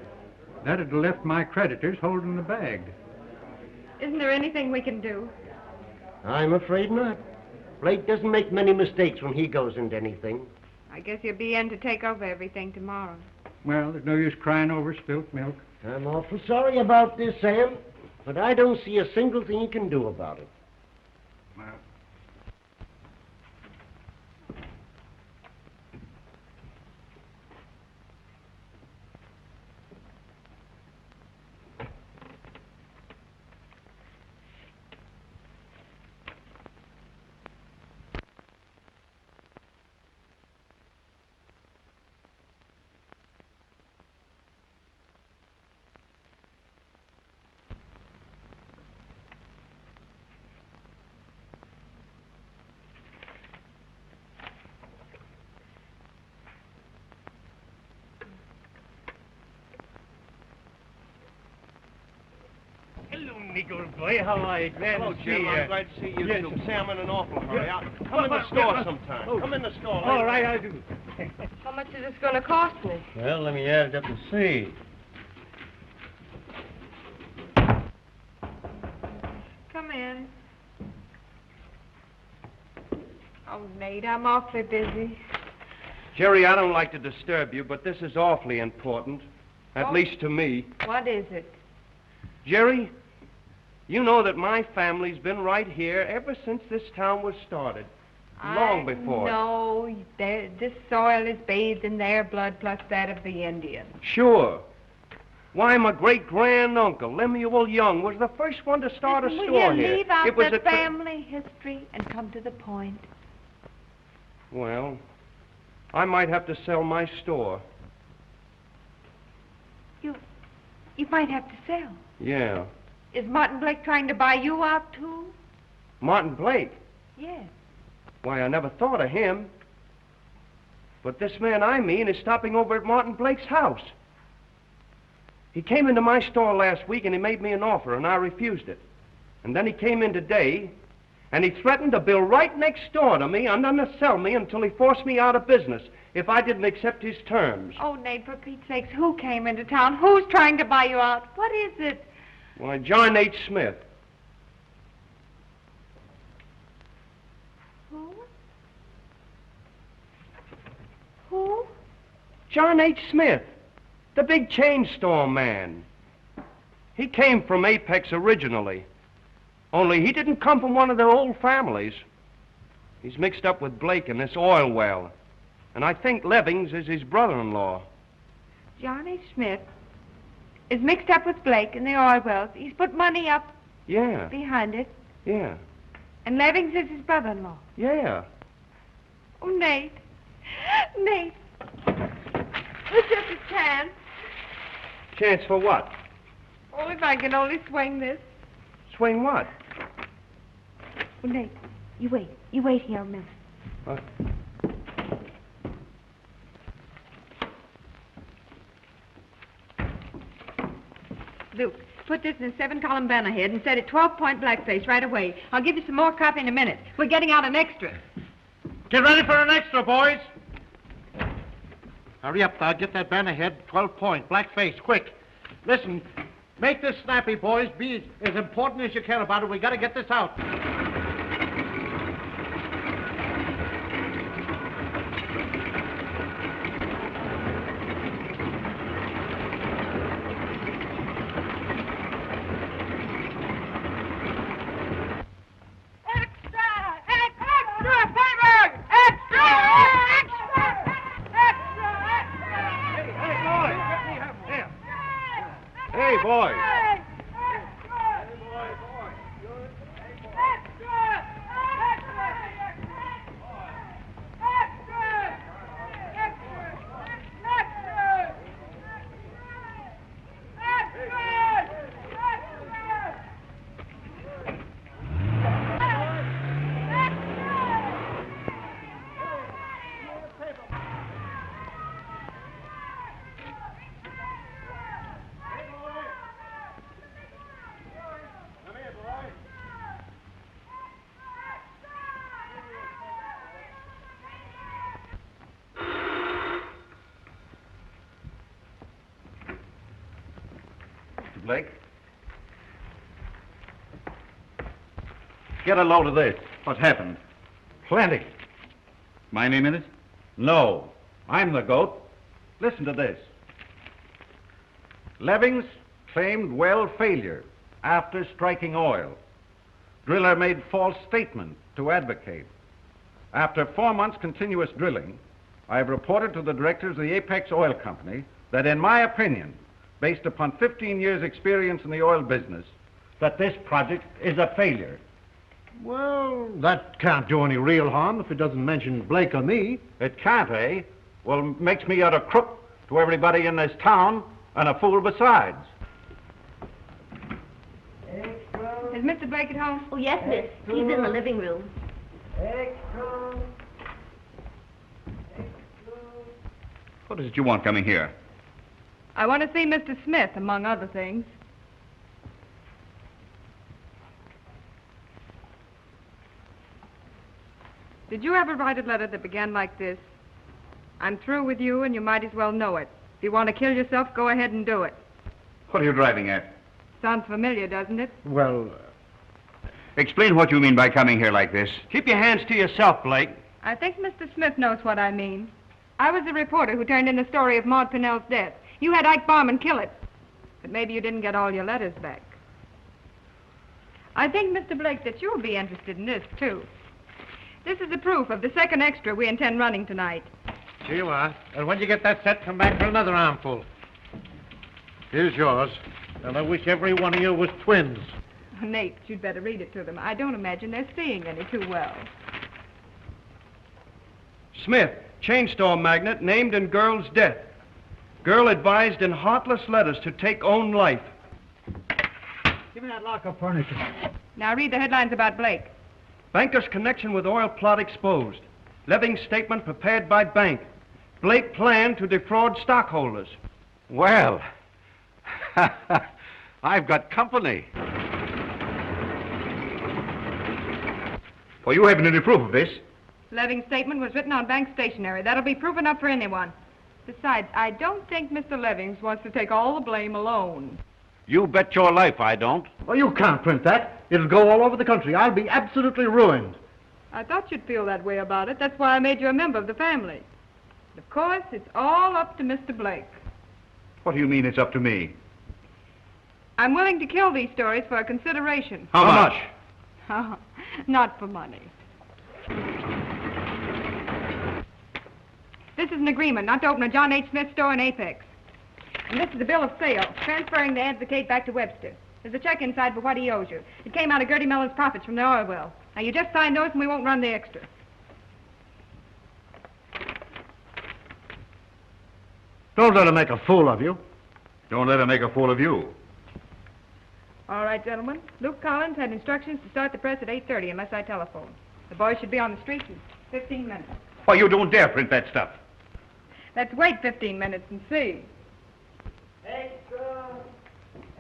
that had left my creditors holding the bag. Isn't there anything we can do? I'm afraid not. Blake doesn't make many mistakes when he goes into anything. I guess you'll be in to take over everything tomorrow. Well, there's no use crying over spilt milk. I'm awful sorry about this, Sam, but I don't see a single thing you can do about it. Well, Hello, Negro boy. How are you? Glad Hello, to see Jim. you. I'm glad to see you, Yes, too. sir. Sam, in an awful hurry. Yeah. Come in the store sometime. Come in the store. All right, I'll do. How much is this going to cost me? Well, let me add it up and see. Come in. Oh, Nate, I'm awfully busy. Jerry, I don't like to disturb you, but this is awfully important, at Oh. least to me. What is it? Jerry, you know that my family's been right here ever since this town was started. Long before. No, this soil is bathed in their blood plus that of the Indians. Sure. Why, my great-grand-uncle, Lemuel Young, was the first one to start a Will store you here. leave out It was the a family history and come to the point? Well, I might have to sell my store. You might have to sell. Yeah. Is Martin Blake trying to buy you out, too? Martin Blake? Yes. Why, I never thought of him. But this man I mean is stopping over at Martin Blake's house. He came into my store last week and he made me an offer and I refused it. And then he came in today and he threatened to build right next door to me and then to sell me until he forced me out of business if I didn't accept his terms. Oh, Nate, for Pete's sakes, who came into town? Who's trying to buy you out? What is it? Why, John H. Smith. Who? John H. Smith, the big chain store man. He came from Apex originally. Only he didn't come from one of the old families. He's mixed up with Blake in this oil well. And I think Levings is his brother-in-law. John H. Smith is mixed up with Blake in the oil wells. He's put money up Yeah. behind it. Yeah. And Levings is his brother-in-law. Yeah. Oh, Nate. Nate. It's just a chance. Chance for what? Oh, if I can only swing this. Swing what? Oh, Nate, you wait. You wait here a minute. What? Luke, put this in a 7-column banner head and set it 12-point blackface right away. I'll give you some more copy in a minute. We're getting out an extra. Get ready for an extra, boys. Hurry up, Thud. Get that banner head, 12-point, blackface, quick. Listen, make this snappy, boys. Be as important as you can about it. We got to get this out. Hey, boys. Blake? Get a load of this. What's happened? Plenty. My name in it? No, I'm the goat. Listen to this. Levings claimed well failure after striking oil. Driller made false statement to advocate. After 4 months continuous drilling, I have reported to the directors of the Apex Oil Company that in my opinion, based upon 15 years' experience in the oil business, that this project is a failure. Well, that can't do any real harm if it doesn't mention Blake or me. It can't, eh? Well, makes me out a crook to everybody in this town and a fool besides. Is Mr. Blake at home? Oh, yes, miss. He's in the living room. What is it you want coming here? I want to see Mr. Smith, among other things. Did you ever write a letter that began like this? I'm through with you, and you might as well know it. If you want to kill yourself, go ahead and do it. What are you driving at? Sounds familiar, doesn't it? Well, explain what you mean by coming here like this. Keep your hands to yourself, Blake. I think Mr. Smith knows what I mean. I was the reporter who turned in the story of Maud Pinnell's death. You had Ike Barman kill it. But maybe you didn't get all your letters back. I think, Mr. Blake, that you'll be interested in this, too. This is the proof of the second extra we intend running tonight. Here you are. And when you get that set, come back for another armful. Here's yours. And I wish every one of you was twins. Nate, you'd better read it to them. I don't imagine they're seeing any too well. Smith, chain store magnate, named in girl's death. Girl advised in heartless letters to take own life. Give me that lock-up furniture. Now read the headlines about Blake. Banker's connection with oil plot exposed. Leving's statement prepared by bank. Blake planned to defraud stockholders. Well, I've got company. Well, you haven't any proof of this. Leving's statement was written on bank stationery. That'll be proof enough for anyone. Besides, I don't think Mr. Levings wants to take all the blame alone. You bet your life I don't. Well, you can't print that. It'll go all over the country. I'll be absolutely ruined. I thought you'd feel that way about it. That's why I made you a member of the family. Of course, it's all up to Mr. Blake. What do you mean it's up to me? I'm willing to kill these stories for a consideration. How much? Oh, not for money. This is an agreement not to open a John H. Smith store in Apex. And this is a bill of sale, transferring the advocate back to Webster. There's a check inside for what he owes you. It came out of Gertie Mellon's profits from the oil well. Now, you just sign those and we won't run the extra. Don't let her make a fool of you. Don't let her make a fool of you. All right, gentlemen. Luke Collins had instructions to start the press at 8:30 unless I telephone. The boys should be on the streets in 15 minutes. Why, you don't dare print that stuff. Let's wait 15 minutes and see. Extra!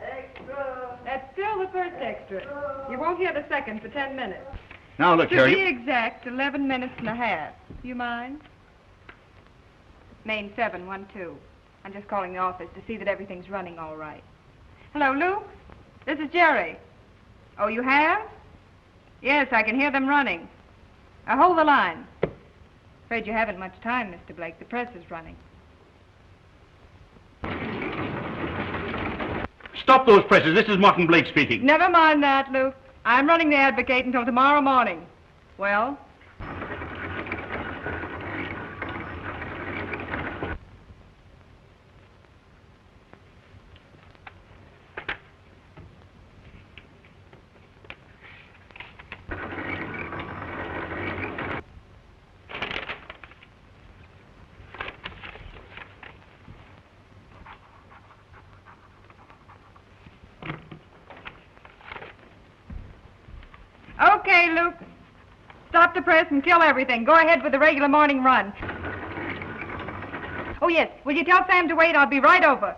Extra! That's still the first extra. You won't hear the second for 10 minutes. Now, look To here, be you... exact, 11 minutes and a half. You mind? Main 712. I'm just calling the office to see that everything's running all right. Hello, Luke? This is Jerry. Oh, you have? Yes, I can hear them running. Hold the line. Afraid you haven't much time, Mr. Blake. The press is running. Stop those presses. This is Martin Blake speaking. Never mind that, Luke. I'm running the Advocate until tomorrow morning. Well? Okay, Luke. Stop the press and kill everything. Go ahead with the regular morning run. Oh, yes. Will you tell Sam to wait? I'll be right over.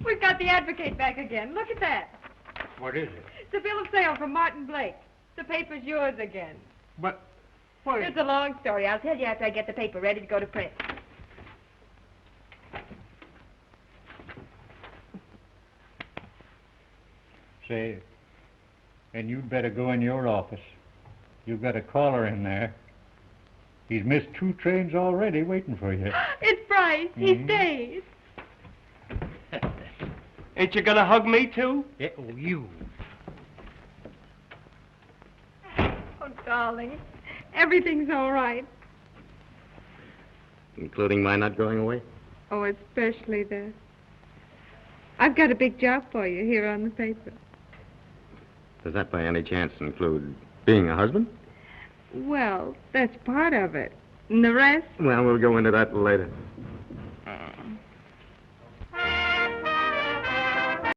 We've got the Advocate back again. Look at that. What is it? It's a bill of sale from Martin Blake. The paper's yours again. But, what? It's a long story. I'll tell you after I get the paper ready to go to press. Say, and you'd better go in your office. You've got a caller in there. He's missed 2 trains already waiting for you. It's Bryce. He stays. Ain't you gonna hug me, too? Yeah, oh, you. Oh, darling. Everything's all right. Including my not going away? Oh, especially that. I've got a big job for you here on the paper. Does that by any chance include being a husband? Well, that's part of it. And the rest? Well, we'll go into that later.